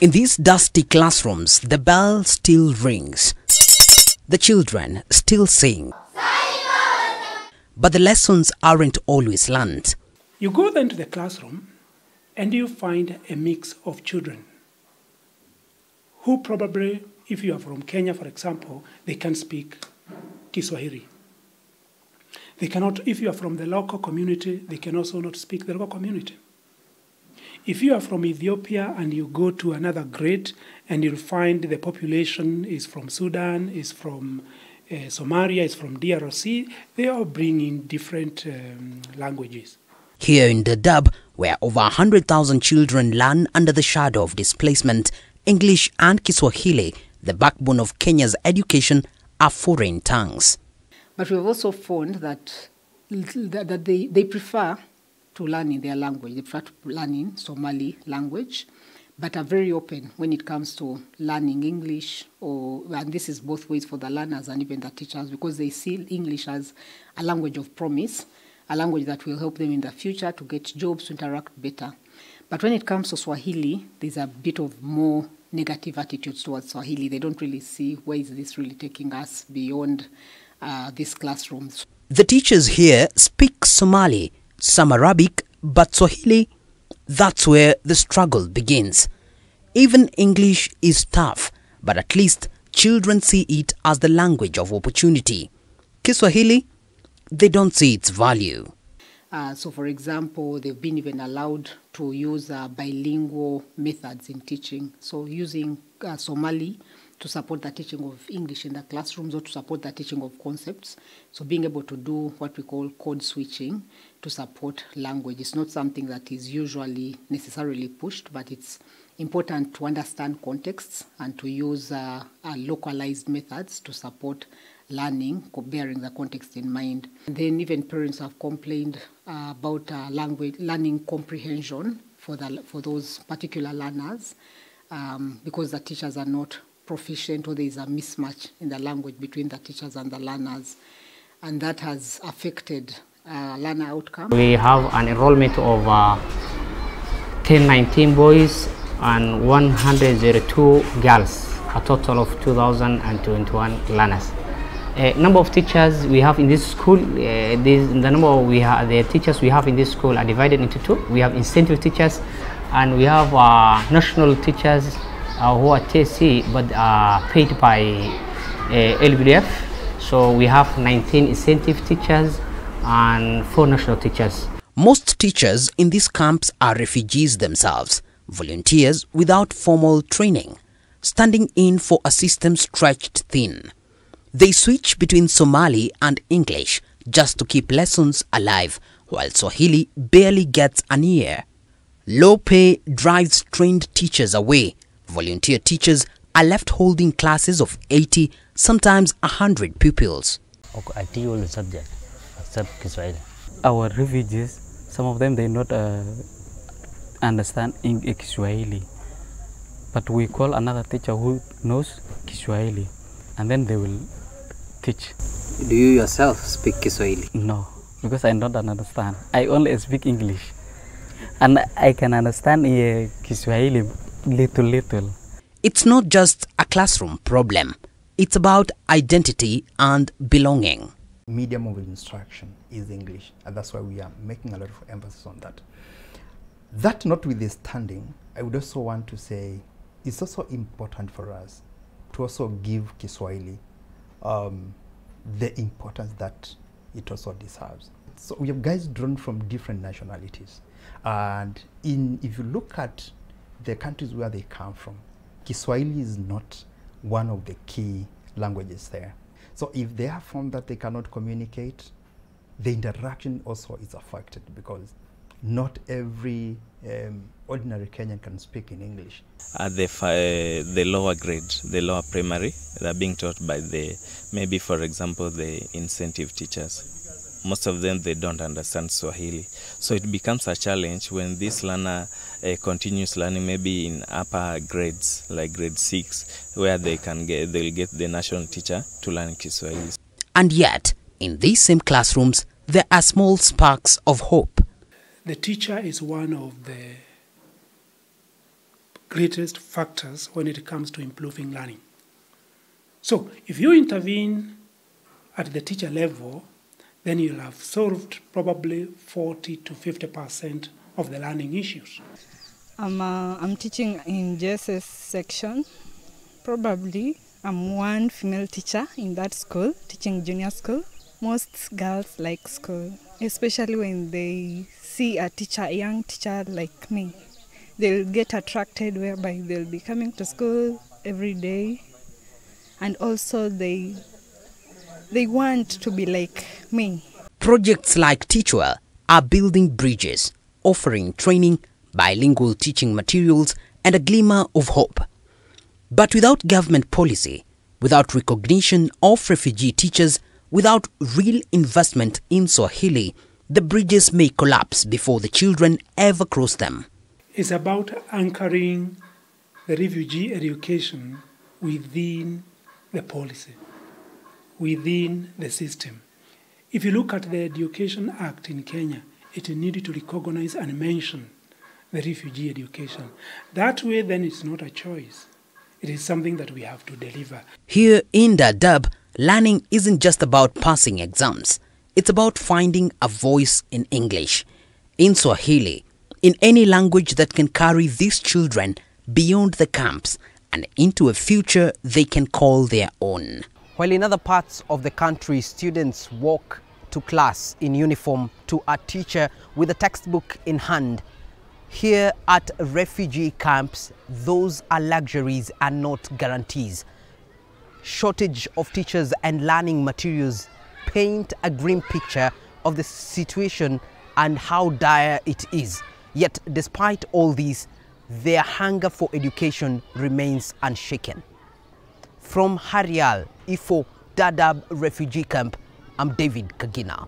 In these dusty classrooms, the bell still rings. The children still sing. But the lessons aren't always learned. You go then to the classroom and you find a mix of children who probably, if you are from Kenya, for example, they can speak Kiswahili. They cannot, if you are from the local community, they can also not speak the local community. If you are from Ethiopia and you go to another grade and you'll find the population is from Sudan, is from Somalia, is from DRC, they are bringing different languages. Here in Dadaab, where over 100,000 children learn under the shadow of displacement, English and Kiswahili, the backbone of Kenya's education, are foreign tongues. But we've also found that they prefer to learn in their language. They prefer to learn in Somali language, but are very open when it comes to learning English, and this is both ways for the learners and even the teachers, because they see English as a language of promise, a language that will help them in the future to get jobs, to interact better. But when it comes to Swahili, there's a bit of more negative attitudes towards Swahili. They don't really see where is this really taking us beyond these classrooms. The teachers here speak Somali, some Arabic, but Swahili, that's where the struggle begins. Even English is tough, but at least children see it as the language of opportunity. Kiswahili, they don't see its value. So, for example, they've been even allowed to use bilingual methods in teaching. So, using Somali to support the teaching of English in the classrooms or to support the teaching of concepts. So, being able to do what we call code switching to support language. It's not something that is usually necessarily pushed, but it's important to understand contexts and to use localized methods to support learning, bearing the context in mind. And then even parents have complained about language learning comprehension for those particular learners because the teachers are not proficient, or there is a mismatch in the language between the teachers and the learners, and that has affected learner outcome. We have an enrollment of 1019 boys and 102 girls, a total of 2,021 learners. Number of teachers we have in this school, the teachers we have in this school are divided into two. We have incentive teachers and we have national teachers who are TSC but are paid by LBDF. So we have 19 incentive teachers and 4 national teachers. Most teachers in these camps are refugees themselves, volunteers without formal training, standing in for a system stretched thin. They switch between Somali and English just to keep lessons alive, while Swahili barely gets an ear. Low pay drives trained teachers away. Volunteer teachers are left holding classes of 80, sometimes 100 pupils. I teach all the subjects except Kiswahili. Our refugees, some of them, they not understand Kiswahili, but we call another teacher who knows Kiswahili, and then they will teach. Do you yourself speak Kiswahili? No, because I don't understand. I only speak English, and I can understand Kiswahili little. It's not just a classroom problem. It's about identity and belonging. Medium of instruction is English, and that's why we are making a lot of emphasis on that. That notwithstanding, I would also want to say it's also important for us to also give Kiswahili the importance that it also deserves. So we have guys drawn from different nationalities, and if you look at the countries where they come from, Kiswahili is not one of the key languages there. So if they have found that they cannot communicate, the interaction also is affected, because not every ordinary Kenyan can speak in English. At the lower grade, the lower primary, they're being taught by maybe for example the incentive teachers. Most of them, they don't understand Swahili. So it becomes a challenge when this learner continues learning maybe in upper grades, like grade 6, where they'll get the national teacher to learn Kiswahili. And yet, in these same classrooms, there are small sparks of hope. The teacher is one of the greatest factors when it comes to improving learning. So if you intervene at the teacher level, then you'll have solved probably 40 to 50% of the learning issues. I'm teaching in JSS section. Probably I'm one female teacher in that school, teaching junior school. Most girls like school, especially when they see a young teacher like me. They'll get attracted, whereby they'll be coming to school every day. And also they want to be like me. Projects like Teachwell are building bridges, offering training, bilingual teaching materials, and a glimmer of hope. But without government policy, without recognition of refugee teachers, without real investment in Swahili, the bridges may collapse before the children ever cross them. It's about anchoring the refugee education within the policy, within the system. If you look at the Education Act in Kenya, it needed to recognize and mention the refugee education. That way, then, it's not a choice. It is something that we have to deliver. Here in Dadaab, learning isn't just about passing exams. It's about finding a voice in English, in Swahili, in any language that can carry these children beyond the camps and into a future they can call their own. While in other parts of the country, students walk to class in uniform to a teacher with a textbook in hand, here at refugee camps, those are luxuries and not guarantees. Shortage of teachers and learning materials paint a grim picture of the situation and how dire it is. Yet, despite all this, their hunger for education remains unshaken. From Harial, Ifo, Dadaab refugee camp, I'm David Kagina.